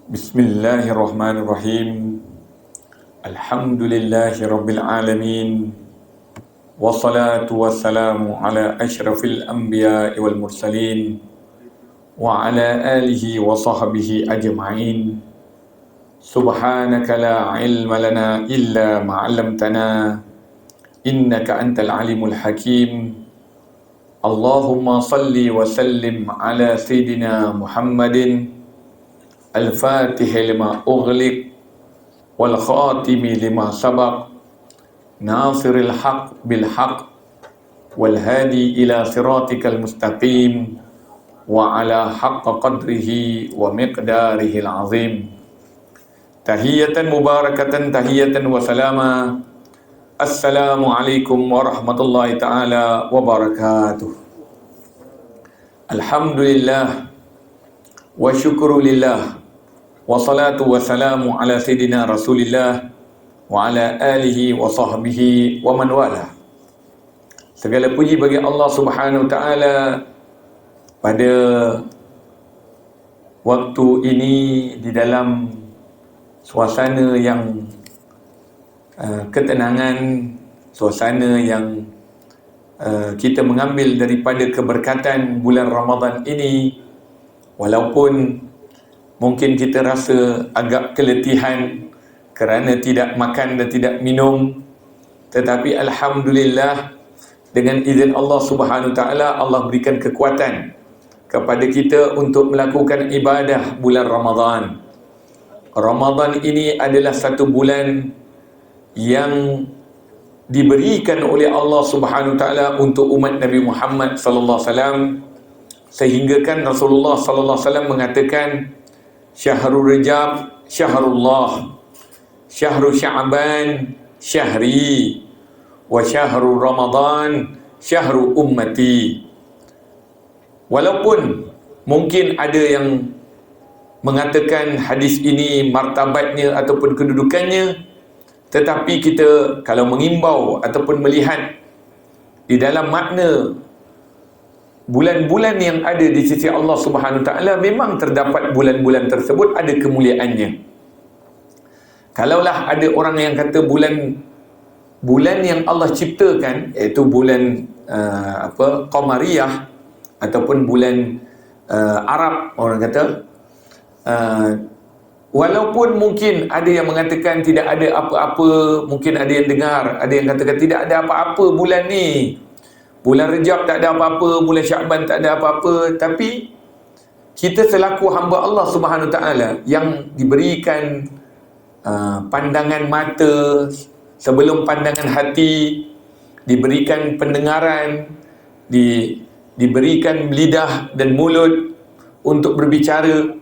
Bismillahirrahmanirrahim. Alhamdulillahi rabbil alamin. Wassalatu wassalamu ala asyrafil anbiya'i wal mursalin wa ala alihi wa sahbihi ajma'in. Subhanaka la ilma lana illa ma 'allamtana innaka antal alimul hakim. Allahumma salli wa sallim ala sayyidina Muhammadin al-fatih lima ughliq wal khatimi lima sabaq nasiril haq bil haq wal hadi ila siratikal mustaqim wa ala haqqa qadrihi wa miqdarihi al-azim. Tahiyatan mubarakatan tahiyatan wa salama. Assalamualaikum warahmatullahi ta'ala wabarakatuh. Alhamdulillah wa syukurulillah wa salatu wa salamu ala sayyidina Rasulillah wa ala alihi wa sahbihi wa man wala. Segala puji bagi Allah Subhanahu wa taala pada waktu ini di dalam suasana yang ketenangan, suasana yang kita mengambil daripada keberkatan bulan Ramadan ini. Walaupun mungkin kita rasa agak keletihan kerana tidak makan dan tidak minum, tetapi alhamdulillah dengan izin Allah Subhanahu taala, Allah berikan kekuatan kepada kita untuk melakukan ibadah bulan Ramadan. Ramadan ini adalah satu bulan yang diberikan oleh Allah Subhanahu taala untuk umat Nabi Muhammad sallallahu alaihi wasallam, sehingga kan Rasulullah sallallahu alaihi wasallam mengatakan Syahrul Rajab syahrullah, Syahrul Sya'ban syahri, wa Syahrul Ramadan syahru ummati. Walaupun mungkin ada yang mengatakan hadis ini martabatnya ataupun kedudukannya, tetapi kita kalau mengimbau ataupun melihat di dalam makna bulan-bulan yang ada di sisi Allah Subhanahu taala, memang terdapat bulan-bulan tersebut ada kemuliaannya. Kalaulah ada orang yang kata bulan yang Allah ciptakan, iaitu bulan Qamariyah ataupun bulan Arab, orang kata walaupun mungkin ada yang mengatakan tidak ada apa-apa, mungkin ada yang dengar, ada yang katakan tidak ada apa-apa bulan ni, bulan Rejab tak ada apa-apa, bulan Sya'ban tak ada apa-apa. Tapi kita selaku hamba Allah Subhanahu taala yang diberikan pandangan mata sebelum pandangan hati, diberikan pendengaran, diberikan lidah dan mulut untuk berbicara.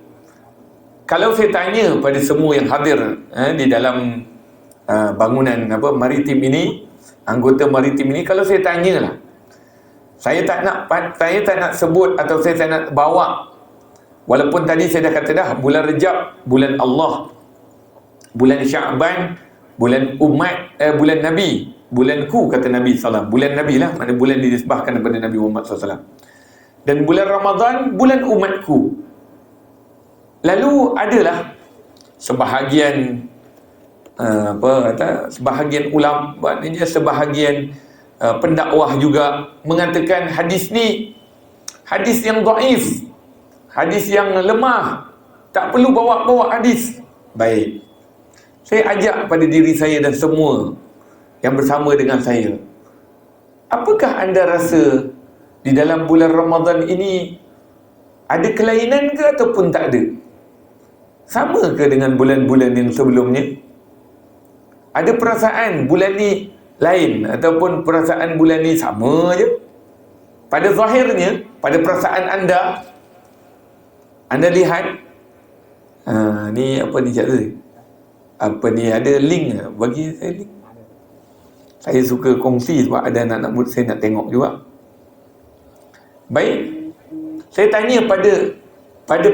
Kalau saya tanya pada semua yang hadir di dalam bangunan maritim ini, anggota maritim ini, kalau saya tanyalah, saya tak nak sebut atau saya tak nak bawa, walaupun tadi saya dah kata dah, bulan Rejab bulan Allah, bulan Sya'ban bulan umat, bulan Nabi, bulanku kata Nabi SAW, bulan Nabi lah, mana bulan dinisbahkan kepada Nabi Muhammad SAW. Dan bulan Ramadan bulan umatku. Lalu adalah sebahagian sebahagian ulama, maknanya sebahagian pendakwah juga mengatakan hadis ni hadis yang dhaif, hadis yang lemah, tak perlu bawa-bawa hadis. Baik, saya ajak pada diri saya dan semua yang bersama dengan saya, apakah anda rasa di dalam bulan Ramadan ini ada kelainan ke ataupun tak ada? Sama ke dengan bulan-bulan yang sebelumnya? Ada perasaan bulan ni lain ataupun perasaan bulan ni sama je? Pada zahirnya, pada perasaan anda lihat ni apa ni cakap tadi? Apa ni, ada link? Bagi saya link. Saya suka kongsi sebab ada anak-anak muda saya nak tengok juga. Baik, saya tanya pada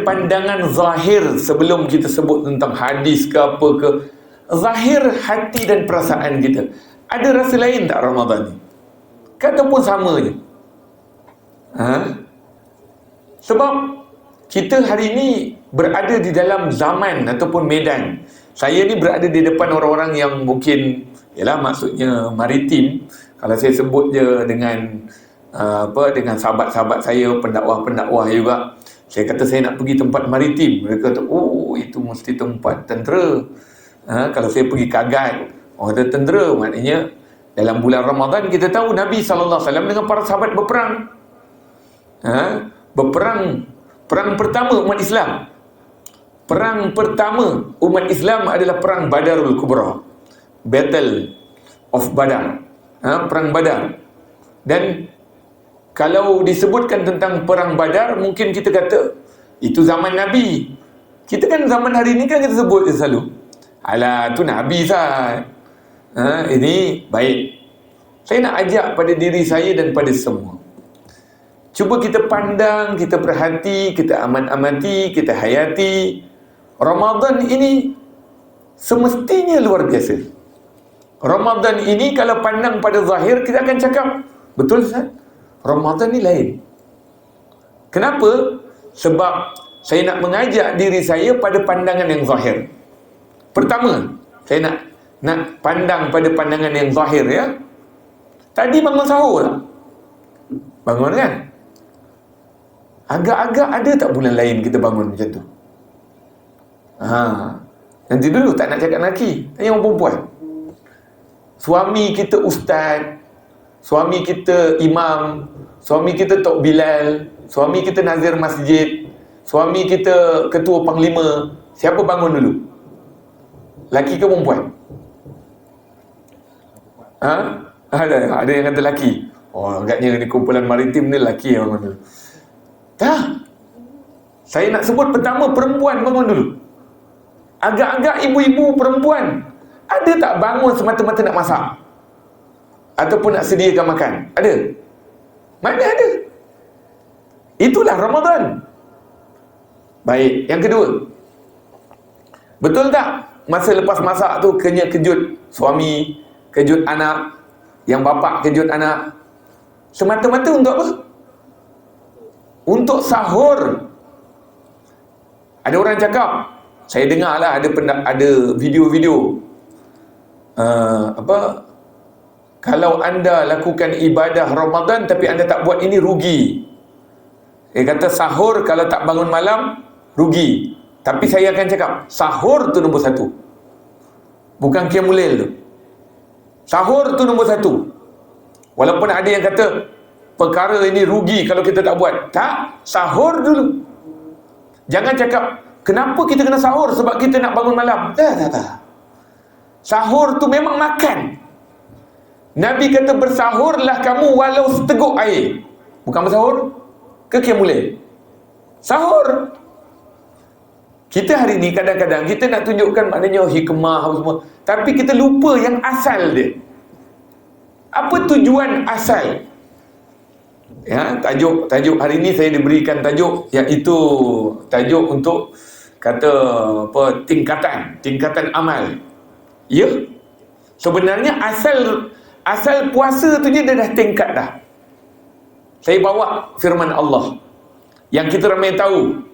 pandangan zahir sebelum kita sebut tentang hadis ke apa ke, zahir hati dan perasaan kita, ada rasa lain tak Ramadan ni? Ataupun sama je? Sebab kita hari ini berada di dalam zaman ataupun medan. Saya ni berada di depan orang-orang yang mungkin, yalah, maksudnya maritim. Kalau saya sebut je dengan dengan sahabat-sahabat saya, pendakwah-pendakwah juga, saya kata saya nak pergi tempat maritim, mereka kata, oh, itu mesti tempat tentera. Kalau saya pergi Kagat, ada tentera. Maknanya dalam bulan Ramadan kita tahu Nabi SAW dengan para sahabat berperang. Perang pertama umat Islam. Perang pertama umat Islam adalah perang Badarul Kubra, Battle of Badar, perang Badar. Dan kalau disebutkan tentang perang Badar, mungkin kita kata itu zaman Nabi. Kita kan zaman hari ni kan kita sebut je selalu, alah tu Nabi sah. Ini baik. Saya nak ajak pada diri saya dan pada semua, cuba kita pandang, kita perhati, kita amati, kita hayati Ramadan ini semestinya luar biasa. Ramadan ini kalau pandang pada zahir, kita akan cakap, betul Ustaz, Ramadan ni lain. Kenapa? Sebab saya nak mengajak diri saya pada pandangan yang zahir. Pertama, saya nak pandang pada pandangan yang zahir, ya. Tadi bangun sahur tak? Bangun kan? Agak-agak ada tak bulan lain kita bangun macam tu? Nanti dulu tak nak cakap lelaki, tanya orang perempuan. Suami kita ustaz, suami kita imam, suami kita Tok Bilal, suami kita nazir masjid, suami kita ketua panglima, siapa bangun dulu? Laki ke perempuan? Ada yang kata laki. Oh, agaknya ni kumpulan maritim ni laki yang bangun dulu. Tak. Saya nak sebut pertama, perempuan bangun dulu. Agak-agak ibu-ibu perempuan ada tak bangun semata-mata nak masak ataupun nak sediakan makan? Ada? Mana ada? Itulah Ramadan. Baik, yang kedua, betul tak masa lepas masak tu kejut suami, kejut anak, yang bapa kejut anak, semata-mata untuk apa? Untuk sahur. Ada orang cakap, saya dengar lah, ada video-video kalau anda lakukan ibadah Ramadan tapi anda tak buat ini, rugi. Dia kata sahur kalau tak bangun malam, rugi. Tapi saya akan cakap, sahur tu nombor satu, bukan qiyamul lail tu. Sahur tu nombor satu. Walaupun ada yang kata perkara ini rugi kalau kita tak buat. Tak, sahur dulu. Jangan cakap, kenapa kita kena sahur? Sebab kita nak bangun malam. Tak. Sahur tu memang makan. Nabi kata bersahurlah kamu walau seteguk air. Bukan bersahur ke qiyamul lail? Sahur. Kita hari ni kadang-kadang kita nak tunjukkan maknanya hikmah apa semua, tapi kita lupa yang asal dia. Apa tujuan asal? Ya, tajuk hari ni saya diberikan tajuk, iaitu tajuk untuk kata apa, tingkatan amal. Ya. Sebenarnya asal puasa tu dia dah tingkat dah. Saya bawa firman Allah yang kita ramai tahu.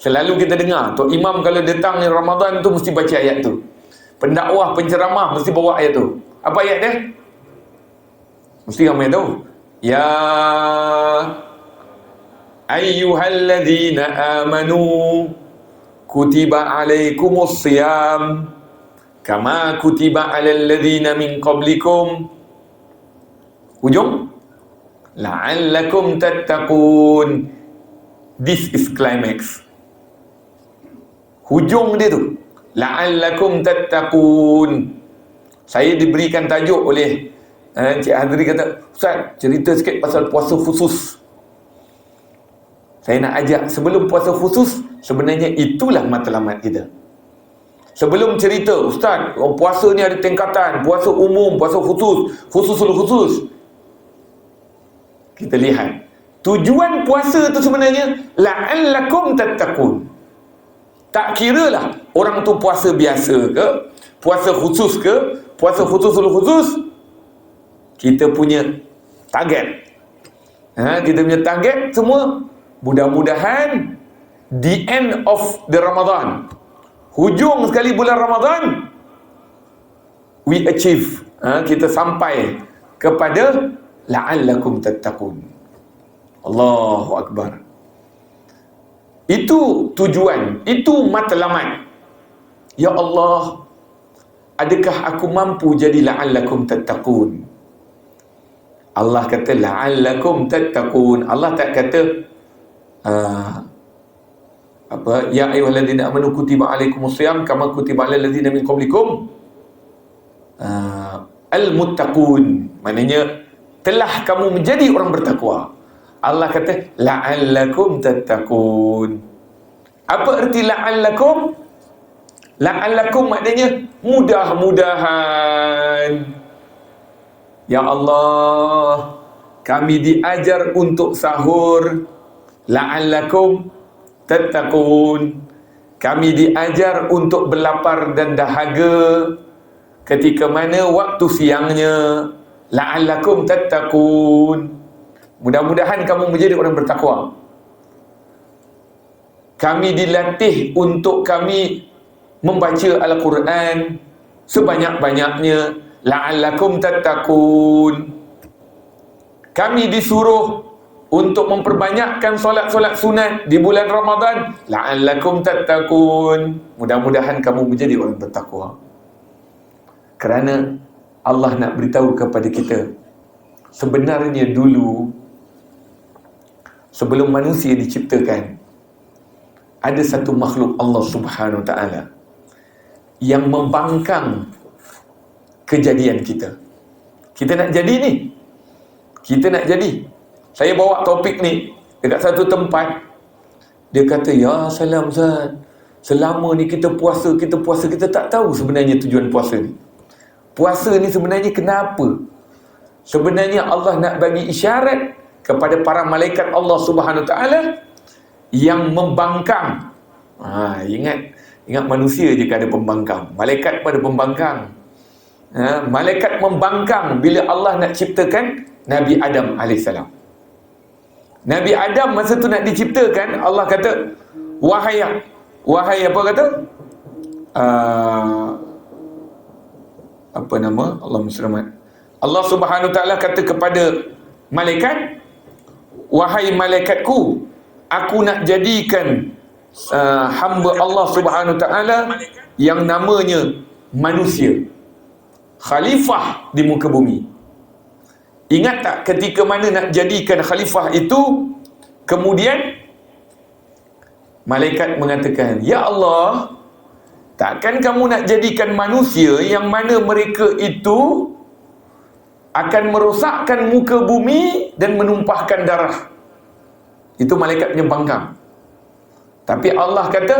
Selalu kita dengar Tok Imam kalau datang ni Ramadan tu mesti baca ayat tu. Pendakwah, penceramah mesti bawa ayat tu. Apa ayat dia? Mesti ramai tahu. Ya ayyuhalladzina amanu kutiba alaikumus siyam kama kutiba alal ladzina min qablikum. Hujung, la'allakum tattaqun. This is climax. Hujung dia tu, la'allakum tattaqun. Saya diberikan tajuk oleh Encik Hadri, kata, Ustaz, cerita sikit pasal puasa khusus. Saya nak ajak, sebelum puasa khusus, sebenarnya itulah matlamat kita. Sebelum cerita, Ustaz, puasa ni ada tingkatan, puasa umum, puasa khusus. Kita lihat tujuan puasa tu sebenarnya la'allakum tattaqun. Tak kiralah orang tu puasa biasa ke, puasa khusus ke, puasa khusus. Kita punya target, kita punya target semua, mudah-mudahan the end of the Ramadan, hujung sekali bulan Ramadan, we achieve, kita sampai kepada la'allakum tattaqun. Allahu Akbar. Itu tujuan, itu matlamat. Ya Allah, adakah aku mampu jadi la'allakum tattaqun? Allah kata la'allakum tattaqun. Allah tak kata ya ayyuhalladzina amanu kutiba alaikumusiyam kama kutiba alal ladzina min qablikum al-muttaqun. Maknanya telah kamu menjadi orang bertakwa. Allah kata la'allakum tattaqun. Apa erti la'allakum? La'allakum maknanya mudah-mudahan. Ya Allah, kami diajar untuk sahur, la'allakum tattaqun. Kami diajar untuk berlapar dan dahaga ketika mana waktu siangnya, la'allakum tattaqun. Mudah-mudahan kamu menjadi orang bertakwa. Kami dilatih untuk kami membaca Al-Quran sebanyak-banyaknya, la'allakum tattaqun. Kami disuruh untuk memperbanyakkan solat-solat sunat di bulan Ramadan, la'allakum tattaqun. Mudah-mudahan kamu menjadi orang bertakwa. Kerana Allah nak beritahu kepada kita, sebenarnya dulu sebelum manusia diciptakan, ada satu makhluk Allah Subhanahu Wa Taala yang membangkang kejadian kita. Kita nak jadi ni, kita nak jadi. Saya bawa topik ni dekat satu tempat. Dia kata, ya salam Ustaz, selama ni kita puasa, kita tak tahu sebenarnya tujuan puasa ni. Puasa ni sebenarnya kenapa? Sebenarnya Allah nak bagi isyarat kepada para malaikat Allah Subhanahu Wa Taala yang membangkang. Ingat manusia jika ada pembangkang, malaikat pada pembangkang. Malaikat membangkang bila Allah nak ciptakan Nabi Adam AS. Nabi Adam masa tu nak diciptakan, Allah kata, wahai apa kata? Apa nama? Allahumma selamat. Allah Subhanahu Wa Taala kata kepada malaikat, wahai malaikatku, aku nak jadikan hamba Allah Subhanahu Wa Taala yang namanya manusia, khalifah di muka bumi. Ingat tak ketika mana nak jadikan khalifah itu, kemudian malaikat mengatakan, ya Allah, takkan kamu nak jadikan manusia yang mana mereka itu akan merosakkan muka bumi dan menumpahkan darah. Itu malaikat punya bangkang. Tapi Allah kata,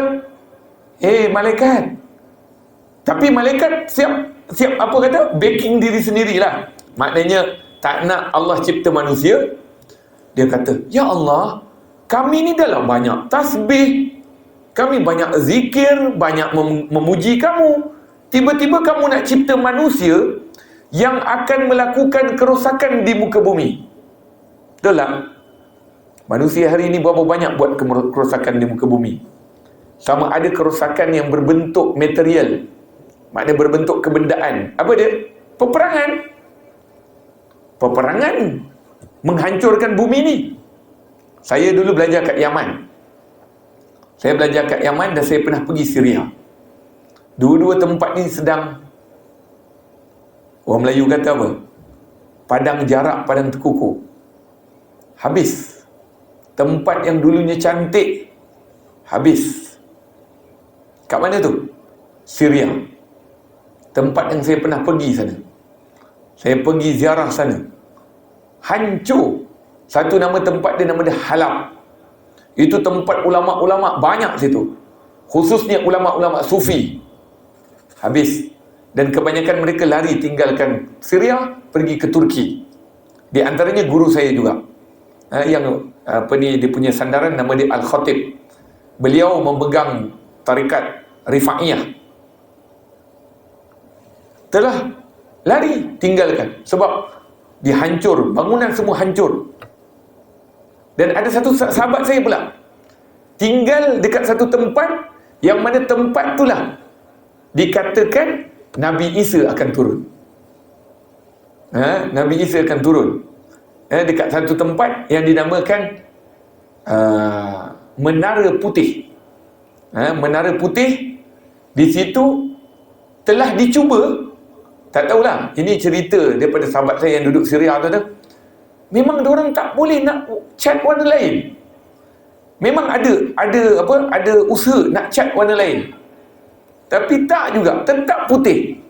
malaikat. Tapi malaikat siap apa kata? Backing diri sendirilah. Maknanya tak nak Allah cipta manusia. Dia kata, ya Allah, kami ni dalam banyak tasbih, kami banyak zikir, banyak memuji kamu. Tiba-tiba kamu nak cipta manusia yang akan melakukan kerosakan di muka bumi. Betul tak? Manusia hari ini berapa banyak buat kerosakan di muka bumi? Sama ada kerosakan yang berbentuk material, maknanya berbentuk kebendaan. Apa dia? Peperangan. Peperangan menghancurkan bumi ni. Saya dulu belajar kat Yaman. Saya belajar kat Yaman dan saya pernah pergi Syria. Dua-dua tempat ni sedang, orang Melayu kata apa? Padang jarak, padang terkukur. Habis. Tempat yang dulunya cantik, habis. Kat mana tu? Syria. Tempat yang saya pernah pergi sana. Saya pergi ziarah sana. Hancur. Satu nama tempat dia, nama dia Halab. Itu tempat ulama-ulama banyak situ. Khususnya ulama-ulama Sufi. Habis. Dan kebanyakan mereka lari tinggalkan Syria, pergi ke Turki. Di antaranya guru saya juga. Yang dia punya sandaran nama dia Al-Khatib. Beliau memegang tarikat Rifa'iyah. Telah lari, tinggalkan. Sebab dihancur, bangunan semua hancur. Dan ada satu sahabat saya pula, tinggal dekat satu tempat, yang mana tempat itulah dikatakan Nabi Isa akan turun. Nabi Isa akan turun dekat satu tempat yang dinamakan Menara Putih. Menara Putih, di situ telah dicuba, tak tahulah, ini cerita daripada sahabat saya yang duduk Syria tu. Memang diorang tak boleh nak cat warna lain. Memang ada usaha nak cat warna lain, tapi tak juga, tetap putih.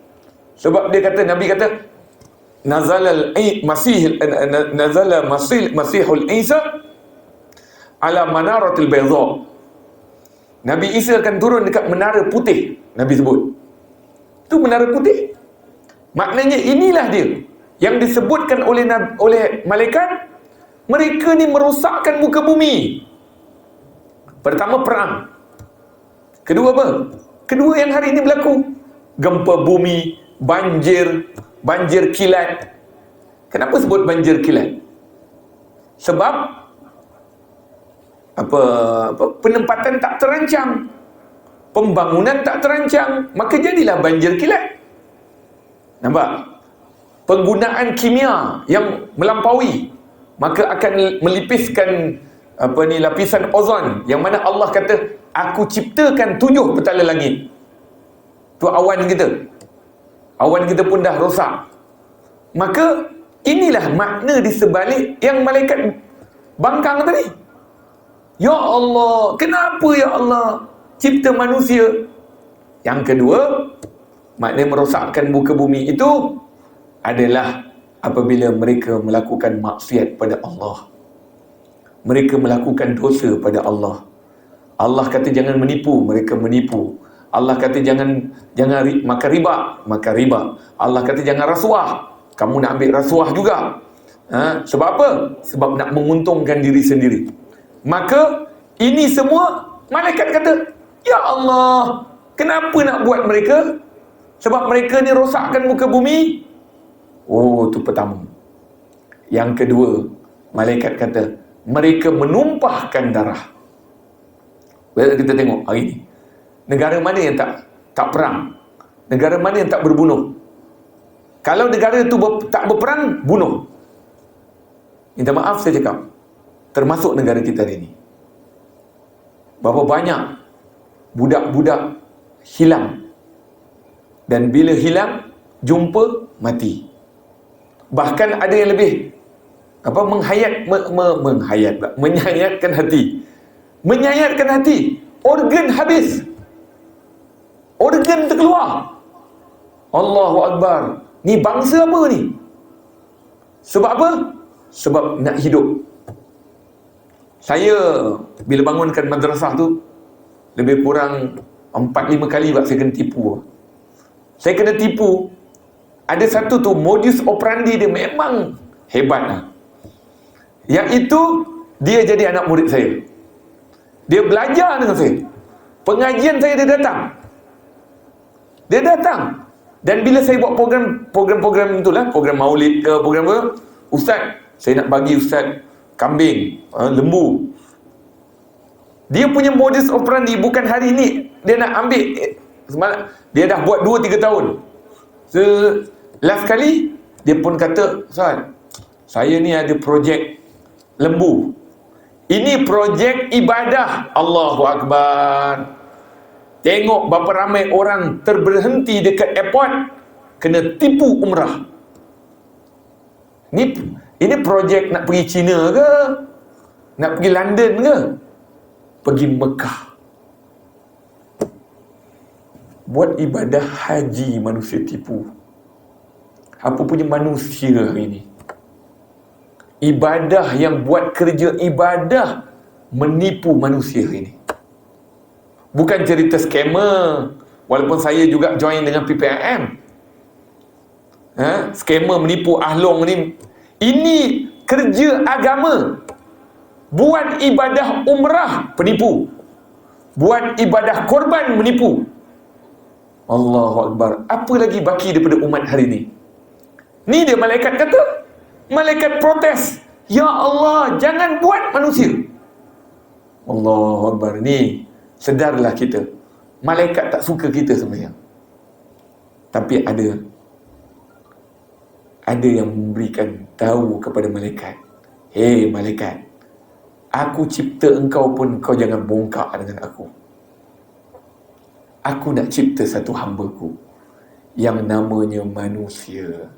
Sebab dia kata, Nabi kata, nazala Masihul Isa ala manaratil bayda. Nabi Isa akan turun dekat menara putih, Nabi sebut. Itu menara putih. Maknanya inilah dia yang disebutkan oleh malaikat, mereka ni merosakkan muka bumi. Pertama perang. Kedua apa? Kedua yang hari ini berlaku, gempa bumi, banjir kilat. Kenapa sebut banjir kilat? Sebab penempatan tak terancang, pembangunan tak terancang, maka jadilah banjir kilat. Nampak? Penggunaan kimia yang melampaui, maka akan melipiskan lapisan ozon, yang mana Allah kata, aku ciptakan 7 petala langit. Tu awan kita pun dah rosak. Maka inilah makna di sebalik yang malaikat bangkang tadi. Ya Allah, kenapa ya Allah cipta manusia? Yang kedua, makna merosakkan muka bumi itu adalah apabila mereka melakukan maksiat pada Allah. Mereka melakukan dosa pada Allah. Allah kata jangan menipu, mereka menipu. Allah kata jangan makan riba. Allah kata jangan rasuah, kamu nak ambil rasuah juga. Sebab apa? Sebab nak menguntungkan diri sendiri. Maka ini semua malaikat kata, ya Allah, kenapa nak buat mereka? Sebab mereka ni rosakkan muka bumi. Oh, itu pertama. Yang kedua, malaikat kata, mereka menumpahkan darah. Kita tengok hari ini, negara mana yang tak perang? Negara mana yang tak berbunuh? Kalau negara itu tak berperang, bunuh. Minta maaf saya cakap, termasuk negara kita hari ini. Berapa banyak budak-budak hilang, dan bila hilang, jumpa, mati. Bahkan ada yang lebih menyayatkan hati, organ habis, organ terkeluar. Allahu Akbar. Ni bangsa apa ni? Sebab apa? Sebab nak hidup. Saya bila bangunkan madrasah tu, lebih kurang 4-5 kali saya kena tipu. Saya kena tipu. Ada satu tu, modus operandi dia memang hebat lah. Yang itu, dia jadi anak murid saya. Dia belajar dengan saya. Pengajian saya dia datang. Dan bila saya buat program itulah, program maulid ke, program apa, ustaz, saya nak bagi ustaz kambing, lembu. Dia punya modus operandi bukan hari ini dia nak ambil. Dia dah buat 2-3 tahun. Last kali dia pun kata, ustaz, saya ni ada projek lembu. Ini projek ibadah. Allahu Akbar. Tengok berapa ramai orang terberhenti dekat airport kena tipu umrah. Ini projek nak pergi China ke? Nak pergi London ke? Pergi Mekah. Buat ibadah haji manusia tipu. Apa punya manusia hari ini? Ibadah yang buat kerja ibadah menipu manusia hari ini. Bukan cerita scammer. Walaupun saya juga join dengan PPIM. Scammer menipu Ahlong ni. Ini kerja agama. Buat ibadah umrah, penipu. Buat ibadah korban, menipu. Allahu Akbar. Apa lagi baki daripada umat hari ini? Ni dia malaikat kata. Malaikat protes. Ya Allah, jangan buat manusia. Allahu Akbar. Ni sedarlah kita, malaikat tak suka kita sebenarnya, tapi ada yang memberikan tahu kepada malaikat, hei malaikat, aku cipta engkau pun kau jangan bongkak dengan aku. Aku nak cipta satu hamba-Ku yang namanya manusia.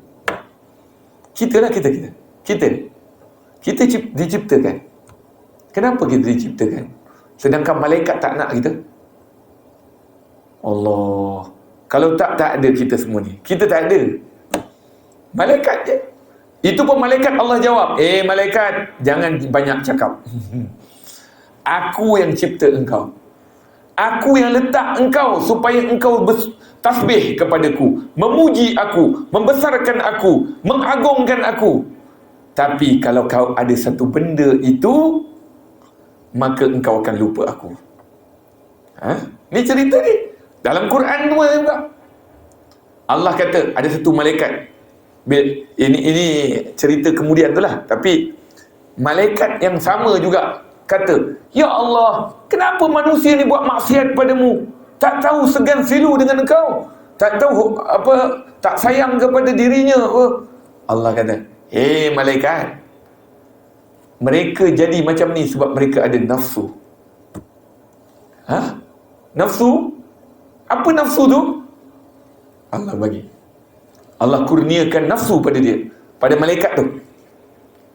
Kita diciptakan. Kenapa kita diciptakan? Sedangkan malaikat tak nak kita. Allah, kalau tak ada kita semua ni, kita tak ada. Malaikat je. Itu pun malaikat Allah jawab, malaikat, jangan banyak cakap. Aku yang cipta engkau. Aku yang letak engkau supaya engkau tasbih kepadaku, memuji aku, membesarkan aku, mengagungkan aku. Tapi kalau kau ada satu benda itu, maka engkau akan lupa aku. Ni cerita ni dalam Quran juga. Allah kata ada satu malaikat. Ini cerita kemudian tu lah. Tapi malaikat yang sama juga kata, ya Allah, kenapa manusia ni buat maksiat padamu? Tak tahu segan silu dengan engkau, tak tahu apa, tak sayang kepada dirinya. Allah kata, malaikat, mereka jadi macam ni sebab mereka ada nafsu. Nafsu? Apa nafsu tu? Allah kurniakan nafsu pada dia, pada malaikat tu.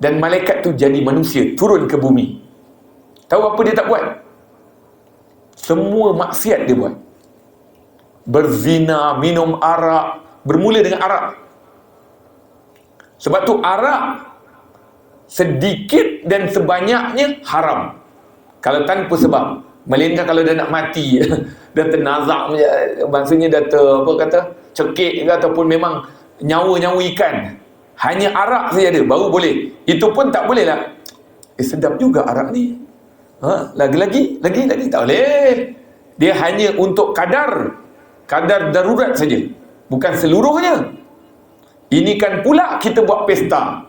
Dan malaikat tu jadi manusia, turun ke bumi. Tahu apa dia tak buat? Semua maksiat dia buat. Berzina, minum arak, bermula dengan arak. Sebab tu arak sedikit dan sebanyaknya haram kalau tanpa sebab. Melainkan kalau dia nak mati, dah ternazak, maksudnya dah cekik ke, ataupun memang nyawa ikan, hanya arak saja ada, baru boleh. Itu pun tak boleh lah. Sedap juga arak ni. Lagi tak boleh. Dia hanya untuk kadar darurat saja, bukan seluruhnya. Ini kan pula kita buat pesta.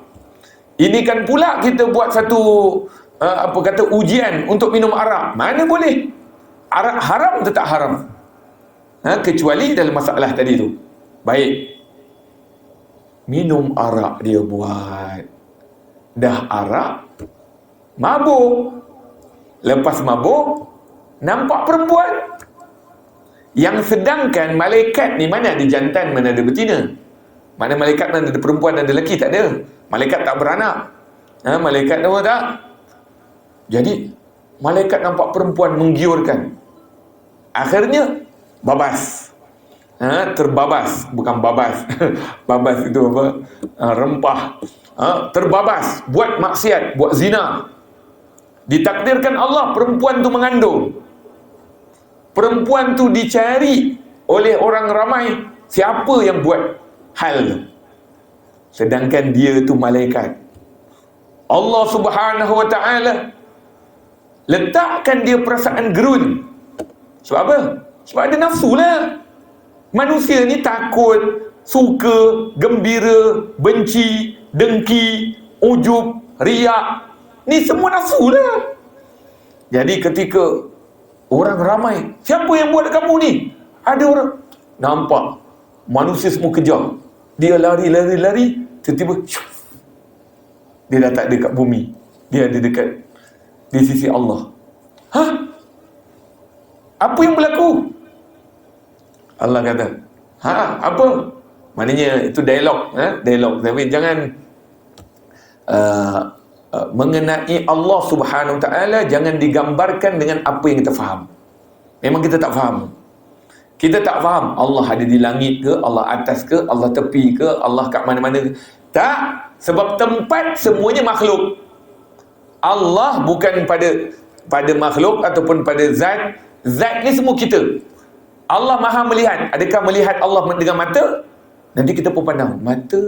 Ini kan pula kita buat satu ujian untuk minum arak. Mana boleh? Arak haram tetap haram. Kecuali dalam masalah tadi tu. Baik. Minum arak dia buat. Dah arak, mabuk. Lepas mabuk, nampak perempuan. Yang sedangkan malaikat ni mana ada jantan, mana ada betina. Mana malaikat mana ada perempuan, ada lelaki, tak ada. Malaikat tak beranak. Malaikat tahu tak? Jadi malaikat nampak perempuan menggiurkan. Akhirnya babas. Terbabas, bukan babas. Babas itu apa? Rempah. Terbabas, buat maksiat, buat zina. Ditakdirkan Allah perempuan tu mengandung. Perempuan tu dicari oleh orang ramai, siapa yang buat hal tu. Sedangkan dia tu malaikat. Allah Subhanahu Wa Ta'ala letakkan dia perasaan gerun. Sebab apa? Sebab ada nafsu lah. Manusia ni takut, suka, gembira, benci, dengki, ujub, riak. Ni semua nafsu lah. Jadi ketika orang ramai, siapa yang buat kamu ni? Ada orang nampak manusia semua kejar, dia lari, tiba-tiba dia dah tak ada kat bumi, dia ada dekat di sisi Allah. Apa yang berlaku? Allah kata, apa? Maknanya itu dialog, dialog. Tapi jangan mengenai Allah Subhanahu Wa Ta'ala jangan digambarkan dengan apa yang kita faham. Memang kita tak faham. Kita tak faham Allah ada di langit ke, Allah atas ke, Allah tepi ke, Allah kat mana-mana ke. Tak. Sebab tempat semuanya makhluk. Allah bukan pada makhluk ataupun pada zat. Zat ni semua kita. Allah maha melihat. Adakah melihat Allah dengan mata? Nanti kita pun pandang mata.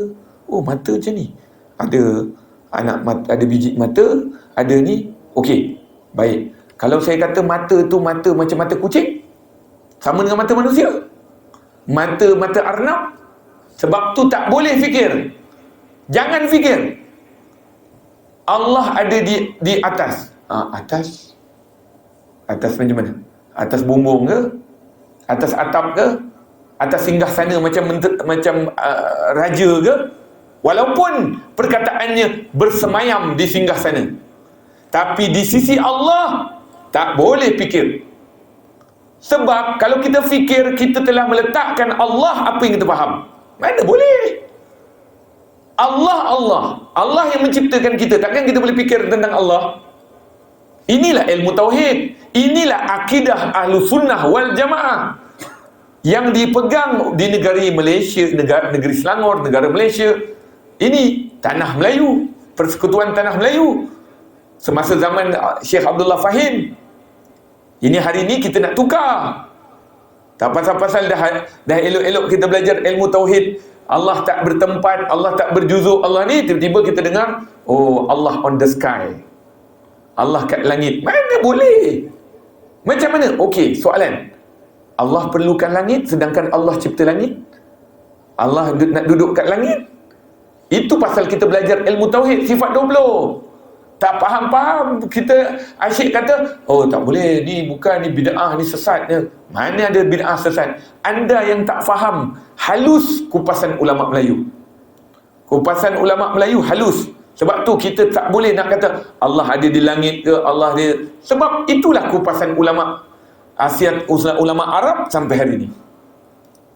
Oh, mata macam ni. Ada biji mata, ada ni. Okey, baik. Kalau saya kata mata tu mata macam mata kucing, sama dengan mata manusia. Mata arnab. Sebab tu tak boleh fikir. Jangan fikir. Allah ada di atas. Atas. Atas macam mana? Atas bumbung ke? Atas atap ke? Atas singgah sana macam raja ke? Walaupun perkataannya bersemayam di singgah sana, tapi di sisi Allah tak boleh fikir. Sebab kalau kita fikir, kita telah meletakkan Allah apa yang kita faham. Mana boleh? Allah yang menciptakan kita. Takkan kita boleh fikir tentang Allah? Inilah ilmu tauhid. Inilah akidah Ahlus Sunnah wal Jamaah yang dipegang di negeri Malaysia, negeri Selangor, negara Malaysia. Ini tanah Melayu, persekutuan tanah Melayu semasa zaman Syekh Abdullah Fahim. Ini hari ini kita nak tukar. Tak pasal-pasal dah elok-elok kita belajar ilmu tauhid, Allah tak bertempat, Allah tak berjuzuk, Allah ni tiba-tiba kita dengar, oh Allah on the sky, Allah kat langit. Mana boleh? Macam mana? Okey, soalan. Allah perlukan langit sedangkan Allah cipta langit? Allah nak duduk kat langit? Itu pasal kita belajar ilmu tauhid sifat 20. Tak faham-faham, kita asyik kata, oh tak boleh, ni bukan, ni bid'ah, ni sesat. Mana ada bid'ah sesat? Anda yang tak faham halus kupasan ulama Melayu. Kupasan ulama Melayu halus. Sebab tu kita tak boleh nak kata Allah ada di langit ke, Allah dia. Sebab itulah kupasan ulama Asia, ulama Arab sampai hari ini.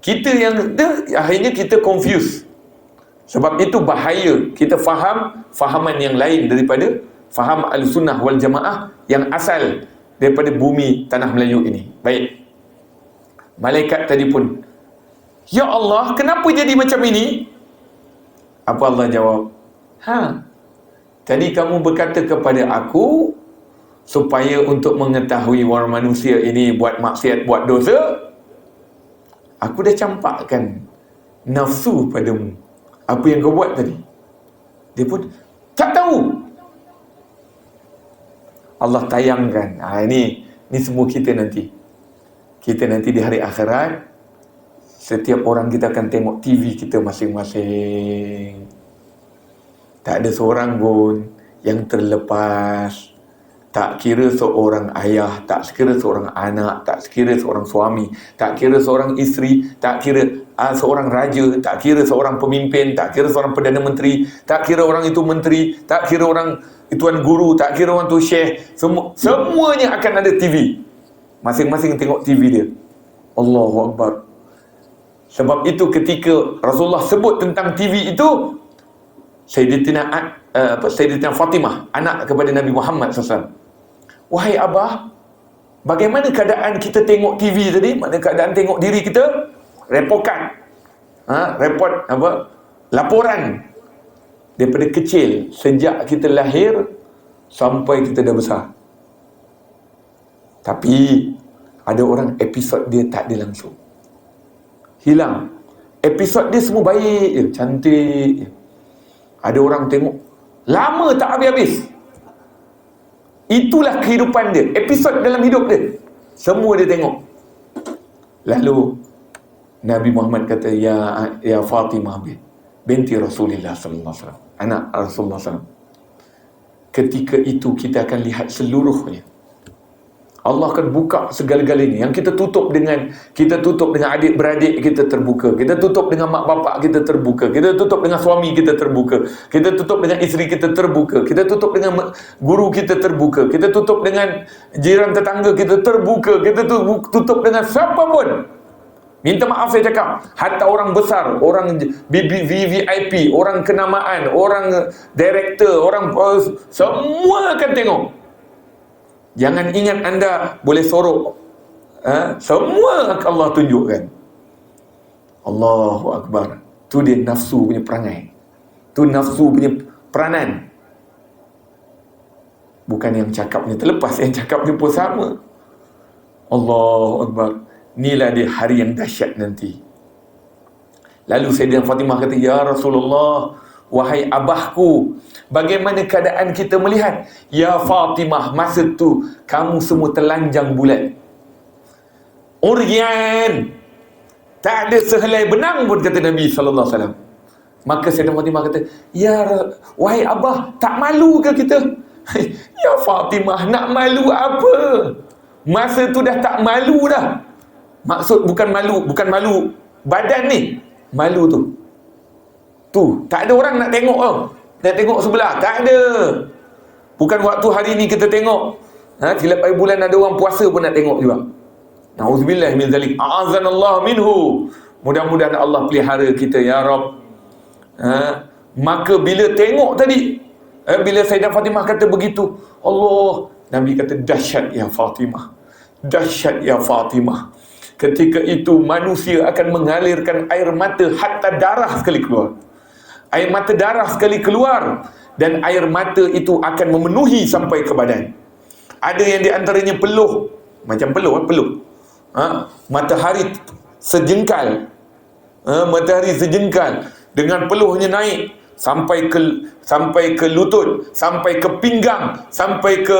Kita yang akhirnya kita confuse. Sebab itu bahaya kita faham fahaman yang lain daripada faham Ahlussunnah wal Jamaah yang asal daripada bumi tanah Melayu ini. Baik. Malaikat tadi pun, ya Allah, kenapa jadi macam ini? Apa Allah jawab? Tadi kamu berkata kepada aku supaya untuk mengetahui orang manusia ini buat maksiat, buat dosa. Aku dah campakkan nafsu padamu. Apa yang kau buat tadi? Dia pun tak tahu. Allah tayangkan. Ini semua kita nanti. Kita nanti di hari akhirat, setiap orang kita akan tengok TV kita masing-masing. Tak ada seorang pun yang terlepas. Tak kira seorang ayah, tak kira seorang anak, tak kira seorang suami, tak kira seorang isteri, tak kira seorang raja, tak kira seorang pemimpin, tak kira seorang Perdana Menteri, tak kira orang itu menteri, tak kira orang tuan guru, tak kira orang tu syekh. Semuanya akan ada TV. Masing-masing tengok TV dia. Allahu Akbar. Sebab itu ketika Rasulullah sebut tentang TV itu, Sayyidatina Fatimah, anak kepada Nabi Muhammad SAW. Wahai Abah, bagaimana keadaan kita tengok TV tadi? Mana keadaan tengok diri kita? Repokan. Laporan. Daripada kecil, sejak kita lahir sampai kita dah besar. Tapi ada orang episod dia tak ada langsung. Hilang. Episod dia semua baik je, cantik je. Ada orang tengok lama tak habis-habis. Itulah kehidupan dia, episod dalam hidup dia. Semua dia tengok. Lalu Nabi Muhammad kata, ya Fatimah binti Rasulullah sallallahu alaihi wasallam, anak Rasulullah SAW. Ketika itu kita akan lihat seluruhnya. Allah akan buka segala-galanya. Yang kita tutup dengan adik-beradik kita terbuka. Kita tutup dengan mak bapak kita terbuka. Kita tutup dengan suami kita terbuka. Kita tutup dengan isteri kita terbuka. Kita tutup dengan guru kita terbuka. Kita tutup dengan jiran tetangga kita terbuka. Kita tutup dengan siapa pun. Minta maaf saya cakap, hatta orang besar, orang VVIP, orang kenamaan, orang director, orang semua akan tengok. Jangan ingat anda boleh sorok. Semua Allah tunjukkan. Allahu Akbar. Tu dia nafsu punya perangai. Tu nafsu punya peranan. Bukan yang cakapnya terlepas, yang cakapnya pun sama. Allahu Akbar. Inilah dia hari yang dahsyat nanti. Lalu Sayyidatina Fatimah kata, ya Rasulullah, wahai abahku, bagaimana keadaan kita melihat? Ya Fatimah, masa tu kamu semua telanjang bulat, Urian, tak ada sehelai benang pun, kata Nabi SAW. Maka Sayyidatina Fatimah kata, wahai abah, tak malu ke kita? Ya Fatimah, nak malu apa? Masa tu dah tak malu dah. Maksud bukan malu badan ni, malu tu. Tak ada orang nak tengok tau. Nak tengok sebelah, tak ada. Bukan waktu hari ni kita tengok. Silap air bulan ada orang puasa pun nak tengok juga. Na'udzubillah min zalik. A'azanallah minhu. Mudah-mudahan Allah pelihara kita ya Rabb. Maka bila tengok tadi, bila Sayyidah Fatimah kata begitu, Allah, Nabi kata dahsyat ya Fatimah. Dahsyat ya Fatimah. Ketika itu manusia akan mengalirkan air mata hatta darah sekali keluar. Air mata darah sekali keluar, dan air mata itu akan memenuhi sampai ke badan. Ada yang di antaranya peluh, macam peluh. Matahari sejengkal. Matahari sejengkal dengan peluhnya naik sampai ke lutut, sampai ke pinggang, sampai ke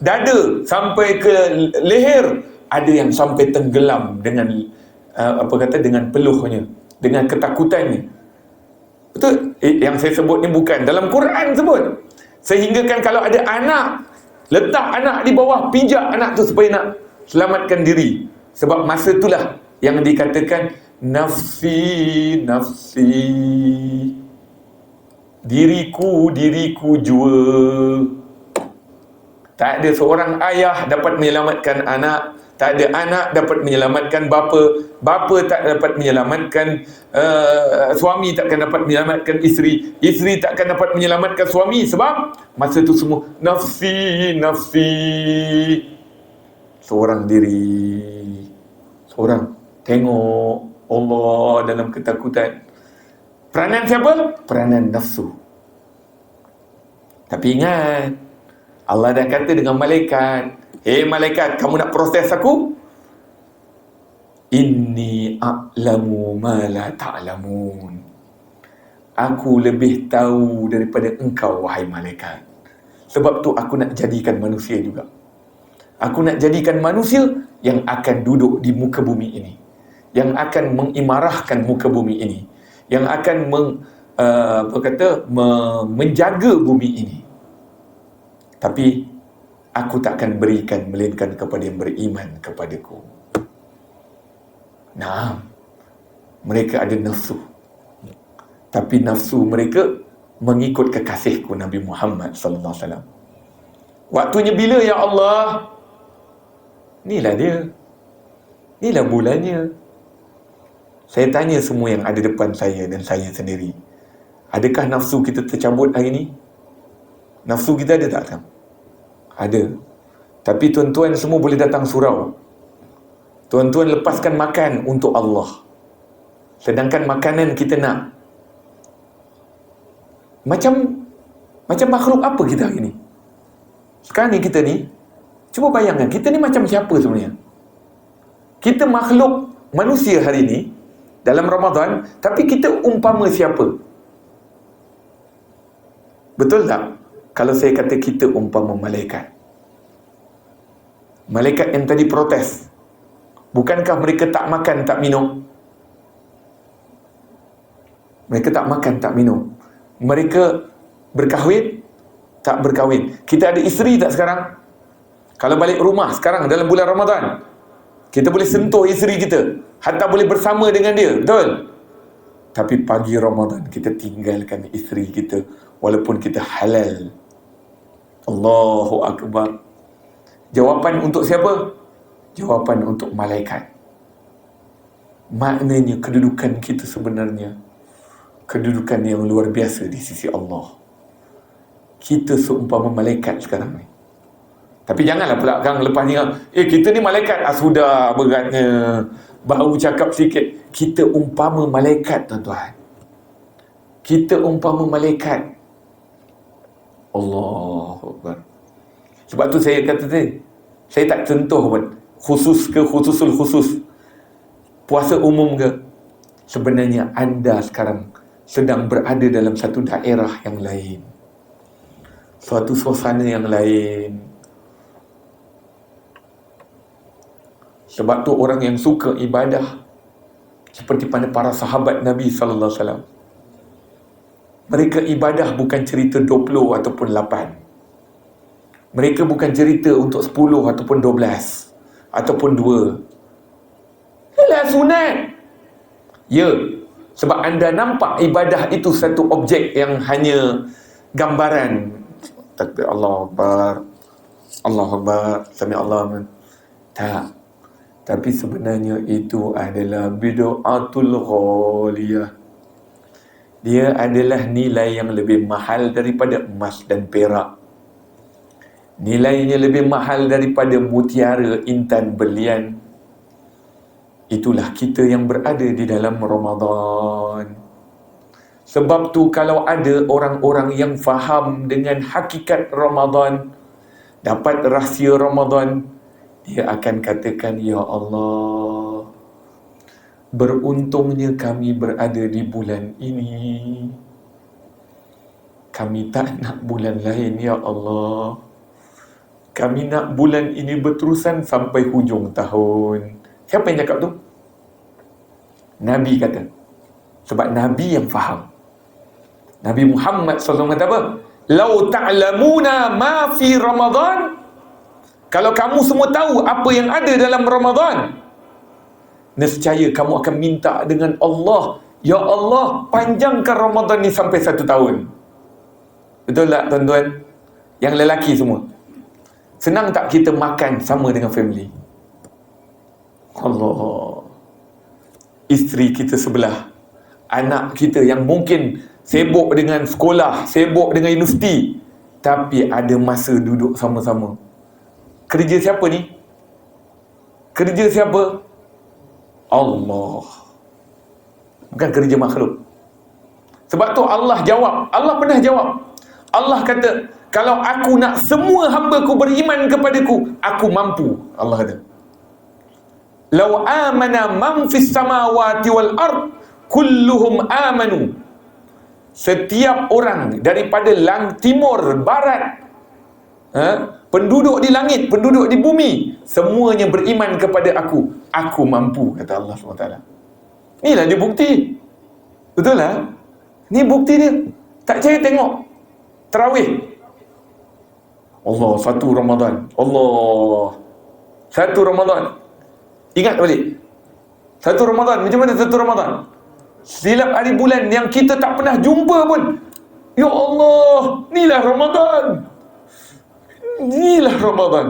dada, sampai ke leher. Ada yang sampai tenggelam dengan dengan peluhnya, dengan ketakutannya. Betul? Yang saya sebut ni bukan dalam Quran sebut. Sehingga kan kalau ada anak, letak anak di bawah, pijak anak tu supaya nak selamatkan diri. Sebab masa itulah yang dikatakan nafsi, nafsi, diriku jua. Tak ada seorang ayah dapat menyelamatkan anak, tak ada anak dapat menyelamatkan bapa, bapa tak dapat menyelamatkan suami, takkan dapat menyelamatkan isteri, isteri takkan dapat menyelamatkan suami. Sebab masa tu semua nafsi, nafsi. Seorang diri, seorang tengok Allah dalam ketakutan. Peranan siapa? Peranan nafsu. Tapi ingat, Allah dah kata dengan malaikat, hei malaikat, kamu nak proses aku? Inni a'lamu ma la ta'lamun. Aku lebih tahu daripada engkau, wahai malaikat. Sebab tu aku nak jadikan manusia juga. Aku nak jadikan manusia yang akan duduk di muka bumi ini, yang akan mengimarahkan muka bumi ini, yang akan menjaga bumi ini. Tapi aku takkan berikan melainkan kepada yang beriman kepadaku. Nah, mereka ada nafsu, tapi nafsu mereka mengikut kekasihku Nabi Muhammad sallallahu alaihi wasallam. Waktunya bila ya Allah? Inilah dia. Inilah bulannya. Saya tanya semua yang ada depan saya dan saya sendiri, adakah nafsu kita tercabut hari ini? Nafsu kita ada tak? Ada. Tapi tuan-tuan semua boleh datang surau. Tuan-tuan lepaskan makan untuk Allah, sedangkan makanan kita nak macam makhluk apa kita hari ni? Sekarang ni kita ni, cuba bayangkan, kita ni macam siapa sebenarnya? Kita makhluk manusia hari ni dalam Ramadan, tapi kita umpama siapa? Betul tak? Kalau saya kata kita umpama malaikat. Malaikat yang tadi protes, bukankah mereka tak makan, tak minum? Mereka tak makan, tak minum. Mereka berkahwin, tak berkahwin. Kita ada isteri tak sekarang? Kalau balik rumah sekarang dalam bulan Ramadan, kita boleh sentuh isteri kita, hatta boleh bersama dengan dia, betul? Tapi pagi Ramadan kita tinggalkan isteri kita walaupun kita halal. Allahu Akbar. Jawapan untuk siapa? Jawapan untuk malaikat. Maknanya kedudukan kita sebenarnya kedudukan yang luar biasa di sisi Allah. Kita seumpama malaikat sekarang ni. Tapi janganlah pula kan lepas ni, kita ni malaikat. Sudah beratnya, baru cakap sikit. Kita umpama malaikat, tuan-tuan. Kita umpama malaikat. Allahu Akbar. Sebab tu saya kata tadi, saya tak sentuh pun khusus ke khususul khusus, puasa umum ke. Sebenarnya anda sekarang sedang berada dalam satu daerah yang lain, suatu suasana yang lain. Sebab tu orang yang suka ibadah seperti pada para sahabat Nabi sallallahu alaihi wasallam, mereka ibadah bukan cerita 20 ataupun 8. Mereka bukan cerita untuk 10 ataupun 12. ataupun 2. Ialah sunat. Ya, sebab anda nampak ibadah itu satu objek yang hanya gambaran. Takbir Allah Akbar, Allah Akbar, Sami Allah. Tak. Tapi sebenarnya itu adalah bid'atul ghaliyah. Dia adalah nilai yang lebih mahal daripada emas dan perak. Nilainya lebih mahal daripada mutiara, intan, berlian. Itulah kita yang berada di dalam Ramadan. Sebab tu kalau ada orang-orang yang faham dengan hakikat Ramadan, dapat rahsia Ramadan, dia akan katakan, ya Allah, beruntungnya kami berada di bulan ini. Kami tak nak bulan lain, ya Allah. Kami nak bulan ini berterusan sampai hujung tahun. Siapa yang cakap tu? Nabi kata. Sebab Nabi yang faham. Nabi Muhammad SAW kata apa? Lau ta'lamuna ma fi Ramadan. Kalau kamu semua tahu apa yang ada dalam Ramadan, nescaya kamu akan minta dengan Allah, ya Allah, panjangkan Ramadan ni sampai 1 tahun. Betul tak tuan-tuan? Yang lelaki semua. Senang tak kita makan sama dengan family? Allah. Isteri kita sebelah, anak kita yang mungkin sibuk dengan sekolah, sibuk dengan universiti, tapi ada masa duduk sama-sama. Kerja siapa ni? Kerja siapa? Allah. Bukan kerja makhluk. Sebab tu Allah jawab. Allah pernah jawab. Allah kata, kalau aku nak semua hamba-Ku beriman kepadaku, aku mampu. Allah kata, Lau amana man fis samawati wal ard kulluhum amanu. Setiap orang daripada timur, barat, penduduk di langit, penduduk di bumi, semuanya beriman kepada aku. Aku mampu, kata Allah SWT. Inilah dia bukti. Betul lah? Ni bukti dia. Tak percaya tengok tarawih. Allah, 1 Ramadan. Allah, 1 Ramadan. Ingat balik 1 Ramadan. Macam mana 1 Ramadan? Silap hari bulan yang kita tak pernah jumpa pun. Ya Allah, inilah Ramadan. Inilah Ramadan.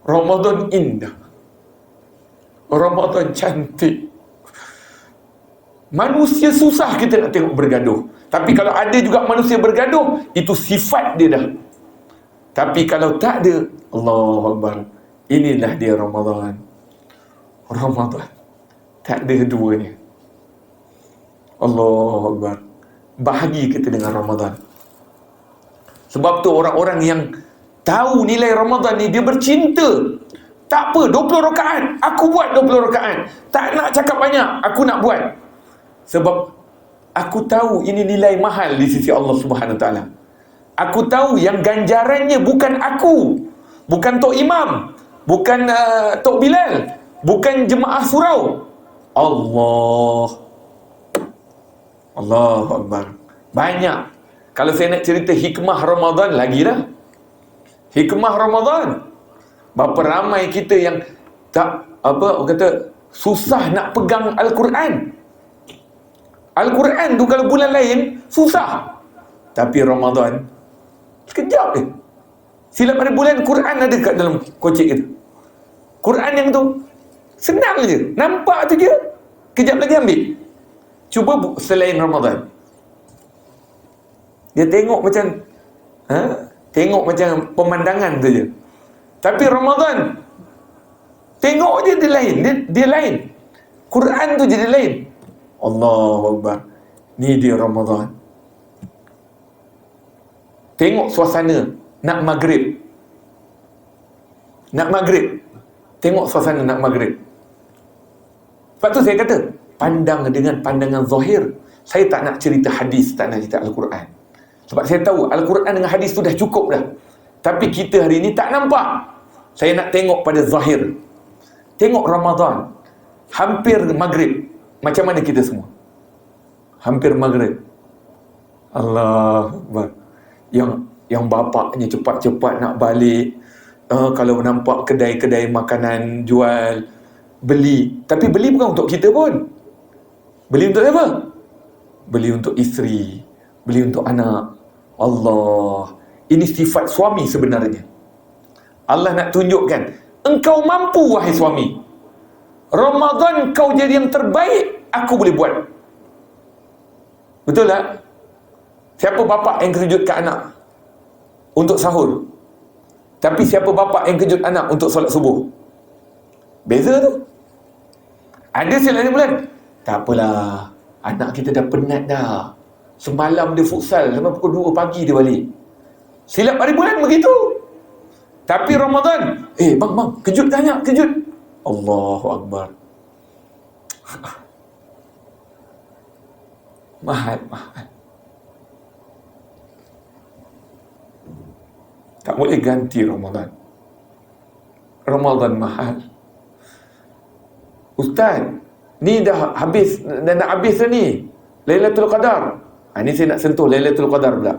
Ramadan indah. Ramadan cantik. Manusia susah kita nak tengok bergaduh. Tapi kalau ada juga manusia bergaduh, itu sifat dia dah. Tapi kalau tak ada, Allahu Akbar, inilah dia Ramadan. Ramadan tak ada duanya. Allahu Akbar. Bahagi kita dengan Ramadan. Sebab tu orang-orang yang tahu nilai Ramadan ni, dia bercinta. Tak apa, 20 rakaat, aku buat 20 rakaat. Tak nak cakap banyak, aku nak buat. Sebab aku tahu ini nilai mahal di sisi Allah Subhanahu Wa Taala. Aku tahu yang ganjarannya bukan aku, bukan Tok Imam, bukan Tok Bilal, bukan jemaah surau. Allah. Allahu Akbar. Banyak. Kalau saya nak cerita hikmah Ramadan lagi dah. Hikmah Ramadan. Berapa ramai kita yang tak, orang kata, susah nak pegang Al-Quran. Al-Quran tu kalau bulan lain susah. Tapi Ramadan sekejap je. Silap ada bulan, Quran ada kat dalam kocik kita. Quran yang tu senang je. Nampak tu je, kejap lagi ambil. Cuba selain Ramadan, dia tengok macam tengok macam pemandangan saja. Tapi Ramadan tengok je dia lain, dia lain. Quran tu jadi lain. Allahu Akbar. Ni dia Ramadan. Tengok suasana nak maghrib. Nak maghrib. Tengok suasana nak maghrib. Sebab tu saya kata, pandang dengan pandangan zahir. Saya tak nak cerita hadis, tak nak cerita Al-Quran. Sebab saya tahu Al-Quran dengan hadis tu dah cukup dah. Tapi kita hari ni tak nampak. Saya nak tengok pada zahir. Tengok Ramadan. Hampir maghrib. Macam mana kita semua? Hampir maghrib. Allah Akbar. Yang bapaknya cepat-cepat nak balik Kalau nampak kedai-kedai makanan jual, beli. Tapi beli bukan untuk kita pun. Beli untuk siapa? Beli untuk isteri, beli untuk anak. Allah, ini sifat suami sebenarnya. Allah nak tunjukkan, engkau mampu wahai suami, Ramadan kau jadi yang terbaik, aku boleh buat. Betul tak? Siapa bapa yang kejutkan anak untuk sahur? Tapi siapa bapa yang kejut anak untuk solat subuh? Beza tu. Ada silap hari bulan? Tak apalah, anak kita dah penat dah. Semalam dia futsal sampai pukul 2 pagi dia balik. Silap hari bulan begitu. Tapi Ramadan, bang, kejut tanya, kejut. Allahu Akbar. Mahal. Tak boleh ganti Ramadan. Ramadan mahal. Ustaz, ni dah nak habis dah ni, Lailatul Qadar. Ni saya nak sentuh Lailatul Qadar pula.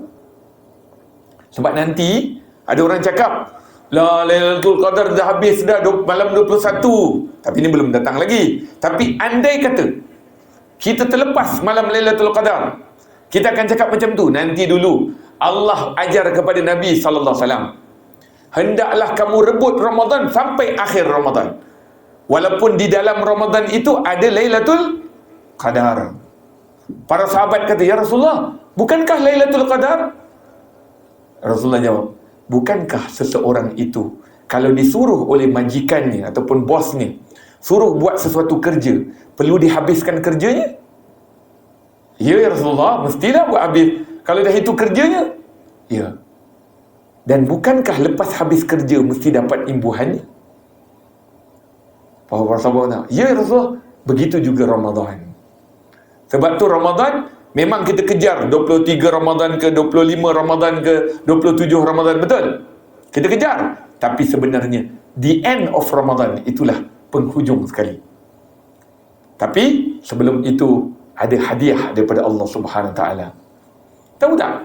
Sebab nanti ada orang cakap, Lailatul Qadar dah habis dah malam 21. Tapi ni belum datang lagi. Tapi andai kata kita terlepas malam Lailatul Qadar, kita akan cakap macam tu. Nanti dulu Allah ajar kepada Nabi sallallahu alaihi wasallam, hendaklah kamu rebut Ramadan sampai akhir Ramadan. Walaupun di dalam Ramadan itu ada Lailatul Qadar. Para sahabat kata, ya Rasulullah, bukankah Lailatul Qadar? Rasulullah jawab, bukankah seseorang itu kalau disuruh oleh majikannya ataupun bosnya suruh buat sesuatu kerja, perlu dihabiskan kerjanya? Ya Rasulullah, mestilah buat habis. Kalau dah itu kerjanya, ya. Dan bukankah lepas habis kerja mesti dapat imbuhannya? Para sahabat nak, ya Rasulullah, begitu juga Ramadan. Sebab tu Ramadan memang kita kejar 23 Ramadan ke, 25 Ramadan ke, 27 Ramadan, betul? Kita kejar. Tapi sebenarnya the end of Ramadan itulah penghujung sekali. Tapi sebelum itu ada hadiah daripada Allah Subhanahu Wa Taala. Tahu tak?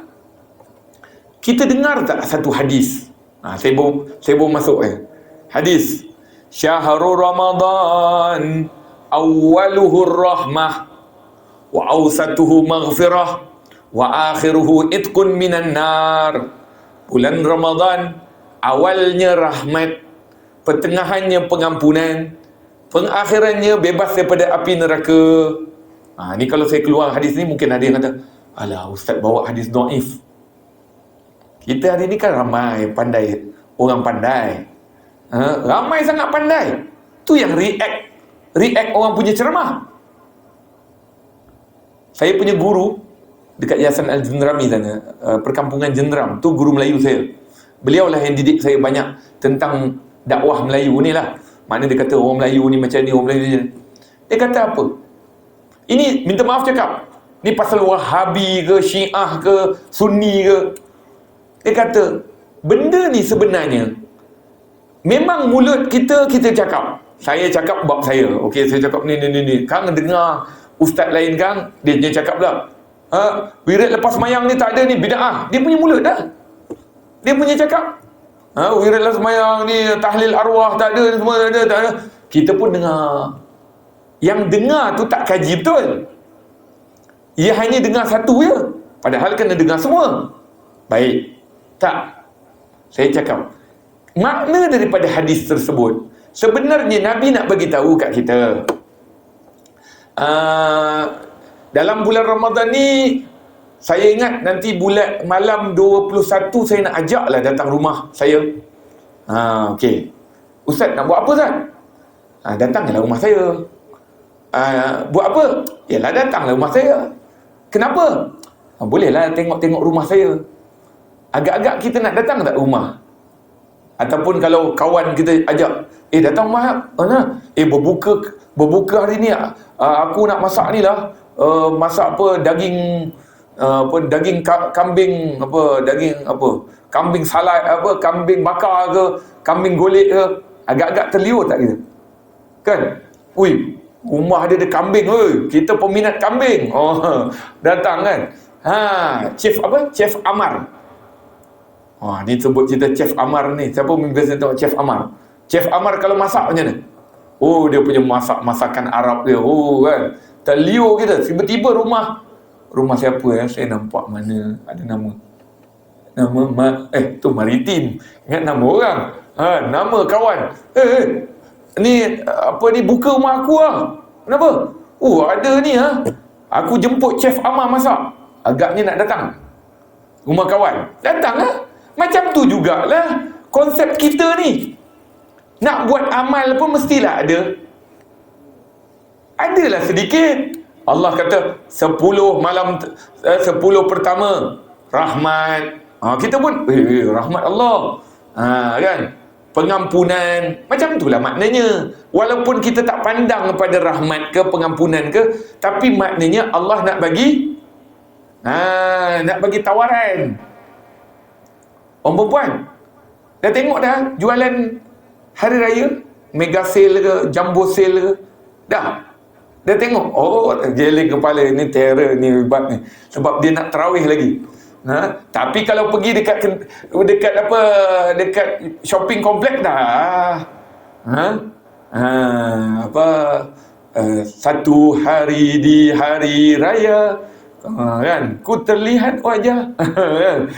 Kita dengar tak satu hadis? Saya baru masuk hadis. Syahrul Ramadan awwaluhu rahmah wa awsatuhu maghfirah wa akhiruhu itqun minan nar. Bulan Ramadan awalnya rahmat, pertengahannya pengampunan, pengakhirannya bebas daripada api neraka. Ni kalau saya keluar hadis ni, mungkin ada yang kata, alah ustaz bawa hadis dhaif. Kita hari ni kan ramai pandai, orang pandai. Ramai sangat pandai. Tu yang react orang punya ceramah. Saya punya guru dekat Yayasan Al-Jendrami sana, perkampungan Jendram, tu guru Melayu saya. Beliau lah yang didik saya banyak tentang dakwah Melayu ni lah. Mana dia kata orang Melayu ni macam ni, orang Melayu ni. Dia kata apa? Ini minta maaf cakap, ni pasal Wahabi ke, Syiah ke, Sunni ke. Dia kata, benda ni sebenarnya memang mulut kita cakap. Saya cakap bab saya. Okey, saya cakap ni. Kang dengar ustaz lain kang, dia cakap pula, wirid lepas mayang ni tak ada ni, bid'ah. Dia punya mulut dah. Dia punya cakap. Wirid lepas mayang ni, tahlil arwah tak ada, semua tak ada. Kita pun dengar. Yang dengar tu tak kaji betul. Ia hanya dengar satu je. Padahal kena dengar semua. Baik. Tak. Saya cakap, makna daripada hadis tersebut, sebenarnya Nabi nak bagi tahu kat kita, dalam bulan Ramadan ni, saya ingat nanti bulan malam 21 saya nak ajaklah datang rumah saya. Okey. Ustaz nak buat apa Ustaz? Datanglah rumah saya. Buat apa? Yalah datanglah rumah saya. Kenapa? Bolehlah tengok-tengok rumah saya. Agak-agak kita nak datang tak rumah? Ataupun kalau kawan kita ajak, datang rumah mana? Berbuka hari ni, aku nak masak ni lah, masak apa, daging kambing, kambing salad, kambing bakar ke, kambing golek ke. Agak-agak terliur tak kita? Kan? Rumah dia ada kambing, kita peminat kambing. Datang kan. Chef Amar. Ni sebut cerita Chef Amar ni. Siapa biasa tengok Chef Amar? Chef Amar kalau masak macam mana? Dia punya masakan Arab dia. Kan. Terliur kita. Tiba-tiba rumah siapa saya nampak mana ada nama tu Maritim. Ingat nama orang. Nama kawan. Ni buka rumah aku lah. Kenapa? Ada ni aku jemput Chef Amar masak. Agaknya nak datang rumah kawan. Datang lah. Macam tu jugalah konsep kita ni. Nak buat amal pun mestilah adalah sedikit. Allah kata 10 malam 10 pertama rahmat. Kita pun rahmat Allah. Kan? Pengampunan. Macam itulah maknanya. Walaupun kita tak pandang kepada rahmat ke pengampunan ke, tapi maknanya Allah nak bagi tawaran. Orang perempuan dah tengok dah jualan hari raya, mega sale ke, jumbo sale ke? Dah tengok. Geleng kepala ni, terror ni, hebat ni. Sebab dia nak tarawih lagi. Tapi kalau pergi dekat shopping kompleks dah. Satu hari di hari raya, kan, ku terlihat wajah. Kan?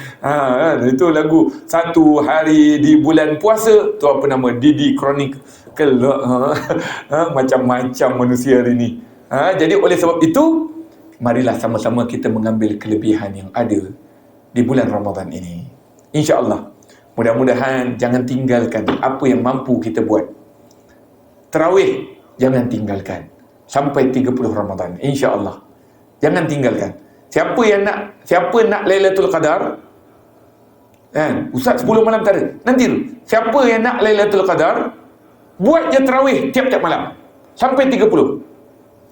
Itu lagu satu hari di bulan puasa. Tu apa nama? Didi Chronicle. Macam-macam manusia hari ni. Jadi oleh sebab itu, marilah sama-sama kita mengambil kelebihan yang ada di bulan Ramadan ini. InsyaAllah. Mudah-mudahan jangan tinggalkan apa yang mampu kita buat. Tarawih jangan tinggalkan sampai 30 Ramadan. InsyaAllah. Jangan tinggalkan. Siapa nak Lailatul Qadar? Kan? Ustaz 10 malam tak ada. Nanti dulu. Siapa yang nak Lailatul Qadar, buat je tarawih tiap-tiap malam sampai 30.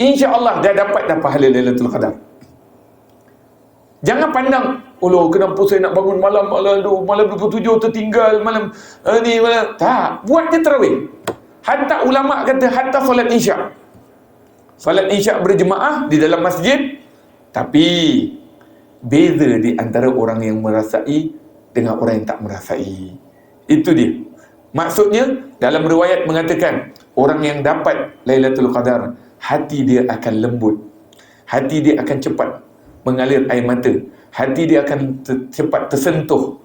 InsyaAllah dah dapat pahala Lailatul Qadar. Jangan pandang, kenapa saya nak bangun malam 27 tertinggal malam ni malam. Tak, buat je tarawih. Hatta ulama kata hatta solat isyak. Solat isyak berjemaah di dalam masjid, tapi beza di antara orang yang merasai dengan orang yang tak merasai. Itu dia. Maksudnya, dalam riwayat mengatakan, orang yang dapat Lailatul Qadar, hati dia akan lembut. Hati dia akan cepat mengalir air mata. Hati dia akan cepat tersentuh.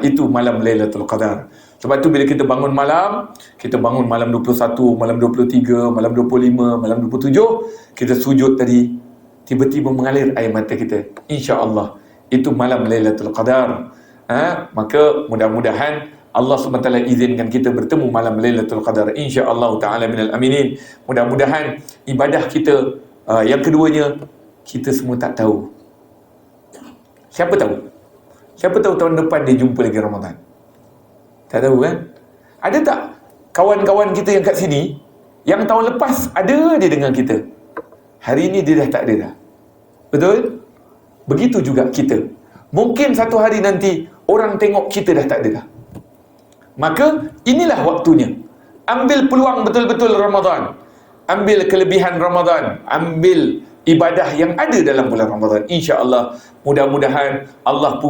Itu malam Lailatul Qadar. Sebab tu bila kita bangun malam 21, malam 23, malam 25, malam 27, kita sujud tadi, tiba-tiba mengalir air mata kita. InsyaAllah itu malam Lailatul Qadar. Maka mudah-mudahan Allah SWT izinkan kita bertemu malam Lailatul Qadar. InsyaAllah ta'ala minal aminin. Mudah-mudahan ibadah kita yang keduanya, kita semua tak tahu. Siapa tahu? Siapa tahu tahun depan dia jumpa lagi Ramadan? Tak tahu kan? Ada tak kawan-kawan kita yang kat sini, yang tahun lepas ada dia dengan kita, hari ini dia dah tak ada dah? Betul? Begitu juga kita. Mungkin satu hari nanti orang tengok kita dah tak ada dah. Maka inilah waktunya. Ambil peluang betul-betul Ramadan. Ambil kelebihan Ramadan. Ambil ibadah yang ada dalam bulan Ramadan. InsyaAllah, mudah-mudahan Allah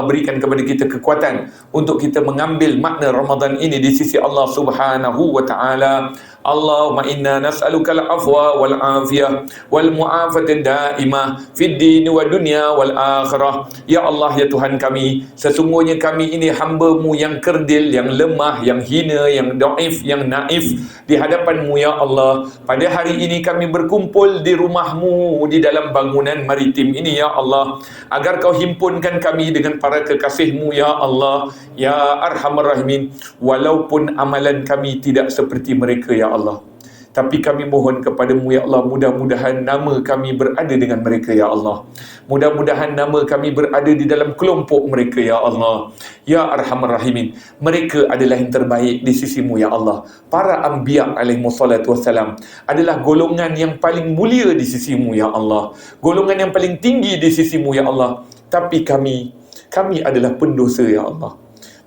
berikan kepada kita kekuatan untuk kita mengambil makna Ramadan ini di sisi Allah Subhanahu wa ta'ala. Allahumma inna nas'aluka al-afwa wal-afiyah wal-mu'afata da'imah fid din wa dunya wal-akhirah. Ya Allah, ya Tuhan kami, sesungguhnya kami ini hamba-Mu yang kerdil, yang lemah, yang hina, yang daif, yang naif di hadapan-Mu ya Allah. Pada hari ini kami berkumpul di rumah-Mu, di dalam bangunan maritim ini ya Allah, agar Kau himpunkan kami dengan para kekasih-Mu ya Allah, ya Arhamar Rahimin. Walaupun amalan kami tidak seperti mereka ya Allah, tapi kami mohon kepadamu ya Allah, mudah-mudahan nama kami berada dengan mereka ya Allah. Mudah-mudahan nama kami berada di dalam kelompok mereka ya Allah, ya Arhamar Rahimin. Mereka adalah yang terbaik di sisimu ya Allah. Para anbiya alaihissalatu wassalam adalah golongan yang paling mulia di sisimu ya Allah, golongan yang paling tinggi di sisimu ya Allah. Tapi kami adalah pendosa ya Allah.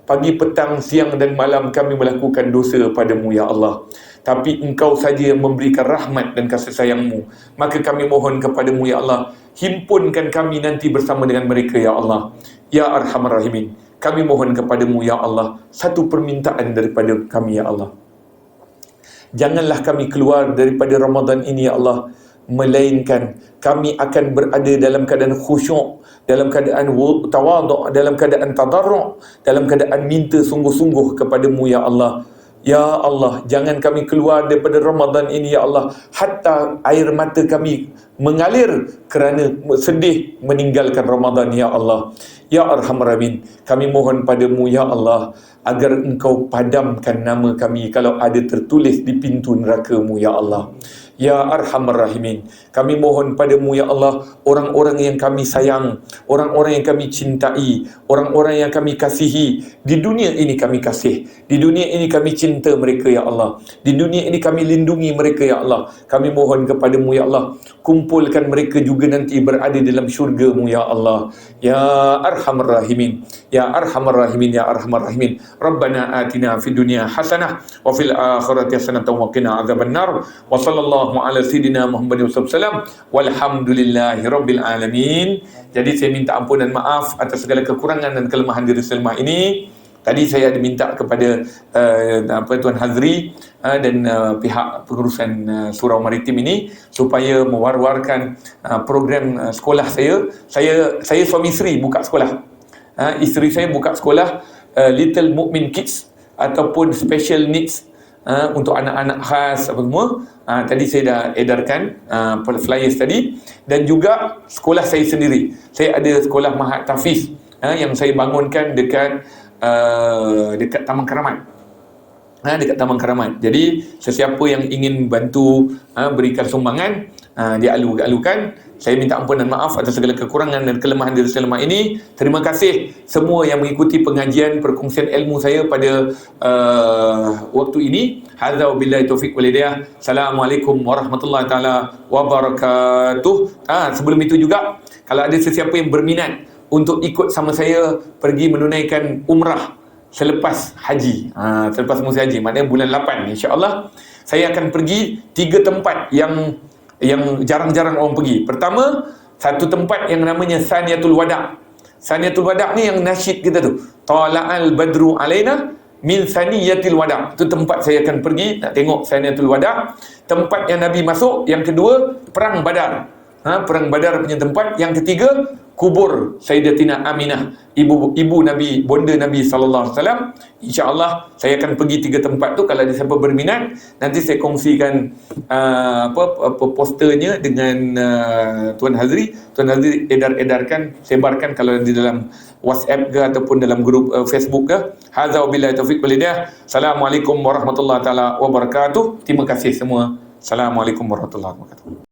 Pagi, petang, siang dan malam kami melakukan dosa padamu ya Allah. Tapi Engkau saja yang memberikan rahmat dan kasih sayang-Mu. Maka kami mohon kepadamu ya Allah, himpunkan kami nanti bersama dengan mereka ya Allah, ya Arhamar Rahimin. kami mohon kepadamu ya Allah satu permintaan daripada kami ya Allah. Janganlah kami keluar daripada Ramadan ini ya Allah melainkan kami akan berada dalam keadaan khusyuk, dalam keadaan tawaduk, dalam keadaan tadarru', dalam keadaan minta sungguh-sungguh kepadamu ya Allah. Ya Allah, jangan kami keluar daripada Ramadan ini ya Allah hatta air mata kami mengalir kerana sedih meninggalkan Ramadan ya Allah. Ya Arhamar Rahimin, kami mohon padamu ya Allah agar engkau padamkan nama kami kalau ada tertulis di pintu neraka-Mu ya Allah. Ya Arhamar Rahimin, kami mohon padamu ya Allah, orang-orang yang kami sayang, orang-orang yang kami cintai, orang-orang yang kami kasihi, di dunia ini kami kasih, di dunia ini kami cinta mereka ya Allah, di dunia ini kami lindungi mereka ya Allah. Kami mohon kepadamu ya Allah, kumpulkan mereka juga nanti berada dalam syurga-Mu ya Allah. Ya Arhamar Rahimin, Ya Arhamar Rahimin, Ya Arhamar Rahimin. Rabbana atina fid dunya hasanah wa fil akhirati hasanah wa qina adzabannar. Wa sallallahu ala sayyidina Muhammadin sallallahu walhamdulillahi rabbil alamin. Jadi saya minta ampunan maaf atas segala kekurangan dan kelemahan diri selama ini. Tadi saya diminta kepada Tuan Hazri dan pihak pengurusan Surau Maritim ini supaya mewar-warkan program sekolah saya. Saya suami isteri buka sekolah. Isteri saya buka sekolah Little Mukmin Kids ataupun Special Needs untuk anak-anak khas apa semua. Tadi saya dah edarkan flyers tadi. Dan juga sekolah saya sendiri. Saya ada sekolah Mahat Tafiz yang saya bangunkan dekat Taman Keramat. Dekat Taman Keramat. Jadi sesiapa yang ingin bantu berikan sumbangan, dialu-alukan. Saya minta ampunan maaf atas segala kekurangan dan kelemahan diri selama ini. Terima kasih semua yang mengikuti pengajian perkongsian ilmu saya pada waktu ini. Hadza wabillahi taufiq wal hidayah. Assalamualaikum warahmatullahi taala wabarakatuh. Sebelum itu juga, kalau ada sesiapa yang berminat untuk ikut sama saya pergi menunaikan umrah selepas haji, selepas musim haji, maknanya bulan 8 insya-Allah, saya akan pergi 3 tempat yang jarang-jarang orang pergi. Pertama, satu tempat yang namanya Saniyatul Wada'. Saniyatul Wada' ni yang nasyid kita tu, Tala'al Badru Alaina min Saniyatil Wada'. Itu tempat saya akan pergi nak tengok Saniyatul Wada'. Tempat yang Nabi masuk. Yang kedua, Perang Badar. Perang Badar punya tempat. Yang ketiga, kubur Sayyidatina Aminah, ibu Nabi, bonda Nabi sallallahu alaihi wasallam. Insya-Allah saya akan pergi 3 tempat tu. Kalau ada siapa berminat, nanti saya kongsikan posternya dengan Tuan Hazri. Tuan Hazri edarkan, sebarkan kalau di dalam WhatsApp ke ataupun dalam grup Facebook ke. Hadza wabillahi taufiq wal hidayah. Assalamualaikum warahmatullahi taala wabarakatuh. Terima kasih semua. Assalamualaikum warahmatullahi wabarakatuh.